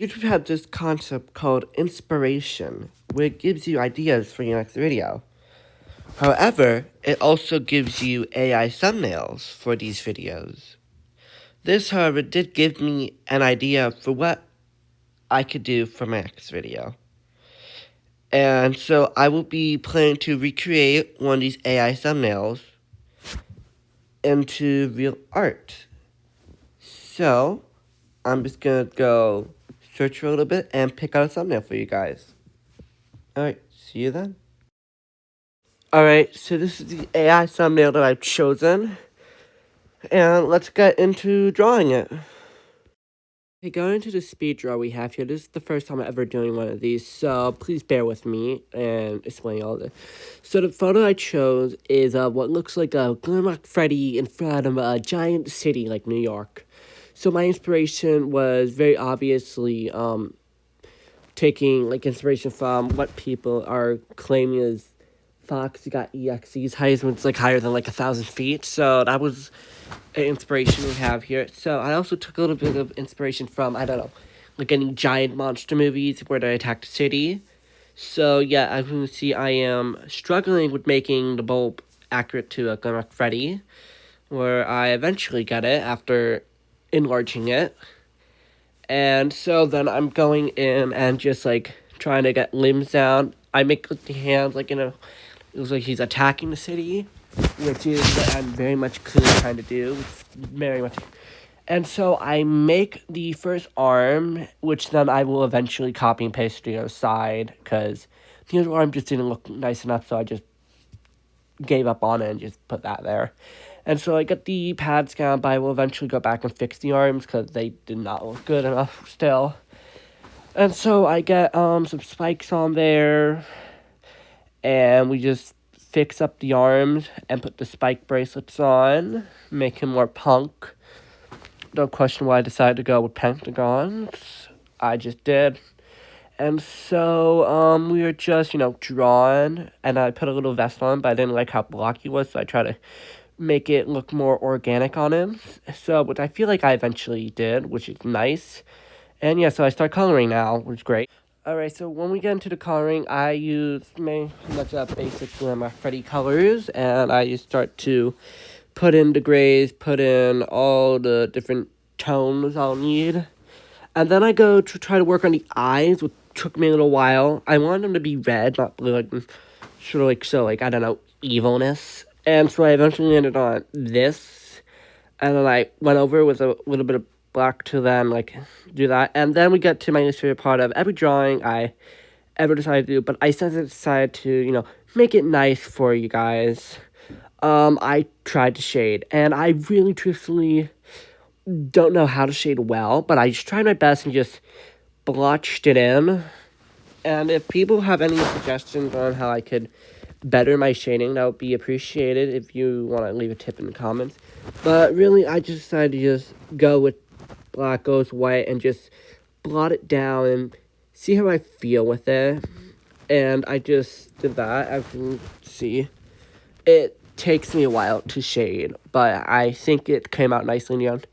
YouTube has this concept called inspiration, where it gives you ideas for your next video. However, it also gives you AI thumbnails for these videos. This, however, did give me an idea for what I could do for my next video. And so I will be planning to recreate one of these AI thumbnails into real art. So I'm just gonna go search for a little bit and pick out a thumbnail for you guys. Alright, see you then. Alright, so this is the AI thumbnail that I've chosen. And let's get into drawing it. Okay, going into the speed draw we have here, this is the first time I'm ever doing one of these, so please bear with me and explain all this. So the photo I chose is what looks like a Glamrock Freddy in front of a giant city like New York. So my inspiration was very obviously taking like inspiration from what people are claiming is Fox got EXE's highest when it's like higher than like 1,000 feet. So that was an inspiration we have here. So I also took a little bit of inspiration from, I don't know, like any giant monster movies where they attack the city. So yeah, as you can see, I am struggling with making the bulb accurate to a Glamrock Freddy, where I eventually get it after enlarging it. And so then I'm going in and just like trying to get limbs down. I make like, the hands like it looks like he's attacking the city, which is what I'm very much clearly trying to do. It's very much. And so I make the first arm, which then I will eventually copy and paste to the other side, because the other arm just didn't look nice enough, so I just gave up on it and just put that there. And so I get the pads down, but I will eventually go back and fix the arms, because they did not look good enough still. And so I get some spikes on there, and we just fix up the arms and put the spike bracelets on, make him more punk. Don't question why I decided to go with pentagons. I just did. And so we were just, drawing, and I put a little vest on, but I didn't like how blocky he was, so I tried to make it look more organic on him. So, which I feel like I eventually did, which is nice. And yeah, so I start coloring now, which is great. Alright, so when we get into the coloring, I use pretty much basic Glamrock Freddy colors, and I just start to put in the grays, put in all the different tones I'll need. And then I go to try to work on the eyes, which took me a little while. I wanted them to be red, not blue, like, sort of like, so, like, I don't know, evilness. And so I eventually ended on this, and then I went over with a little bit of black to then, like, do that. And then we get to my least favorite part of every drawing I ever decided to do, but I decided to, make it nice for you guys. I tried to shade, and I really truthfully don't know how to shade well, but I just tried my best and just blotched it in. And if people have any suggestions on how I could better my shading, that would be appreciated if you want to leave a tip in the comments. But really, I just decided to just go with black goes white and just blot it down and see how I feel with it. And I just did that. As you can see, it takes me a while to shade, but I think it came out nicely in the end.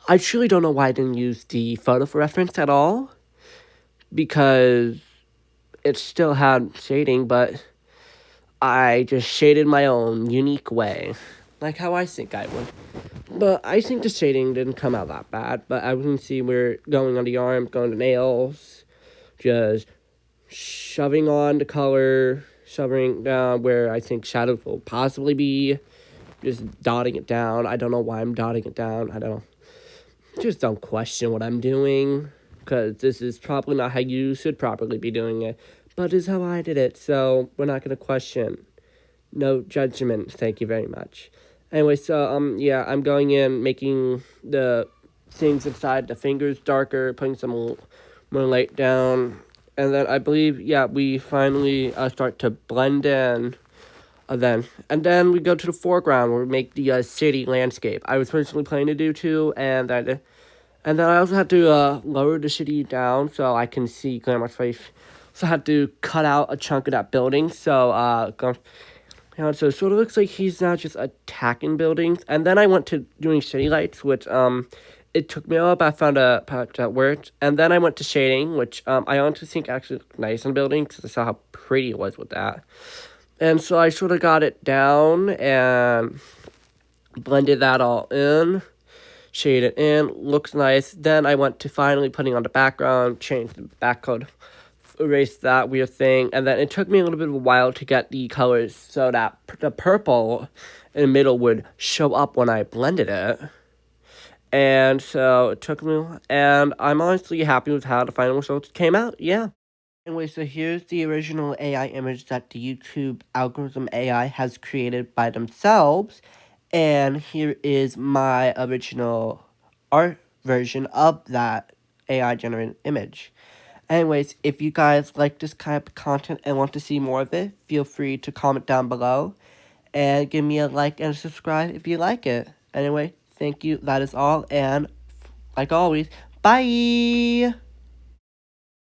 I truly don't know why I didn't use the photo for reference at all, because it still had shading, but I just shaded my own unique way, like how I think I would. But I think the shading didn't come out that bad, but as you can see, we're going on the arms, going to nails, just shoving on the color, shoving down where I think shadows will possibly be, just dotting it down. I don't know why I'm dotting it down. I don't know. Just don't question what I'm doing, because this is probably not how you should properly be doing it, but it's how I did it, so we're not going to question. No judgment, thank you very much. Anyway, so, yeah, I'm going in, making the things inside the fingers darker, putting some more light down, and then I believe, yeah, we finally start to blend in. And then we go to the foreground where we make the city landscape. I was personally planning to do too, and then I also had to lower the city down so I can see Glamrock's face. So I had to cut out a chunk of that building. So so it sort of looks like he's now just attacking buildings. And then I went to doing city lights, which it took me a while, but I found a patch that worked. And then I went to shading, which I honestly think actually looked nice on building because I saw how pretty it was with that. And so I sort of got it down and blended that all in, shaded it in, looks nice. Then I went to finally putting on the background, changed the background, erased that weird thing, and then it took me a little bit of a while to get the colors so that the purple in the middle would show up when I blended it. And so it took me, and I'm honestly happy with how the final results came out. Yeah. Anyway, so here's the original AI image that the YouTube algorithm AI has created by themselves. And here is my original art version of that AI generated image. Anyways, if you guys like this kind of content and want to see more of it, feel free to comment down below. And give me a like and a subscribe if you like it. Anyway, thank you. That is all. And like always, bye!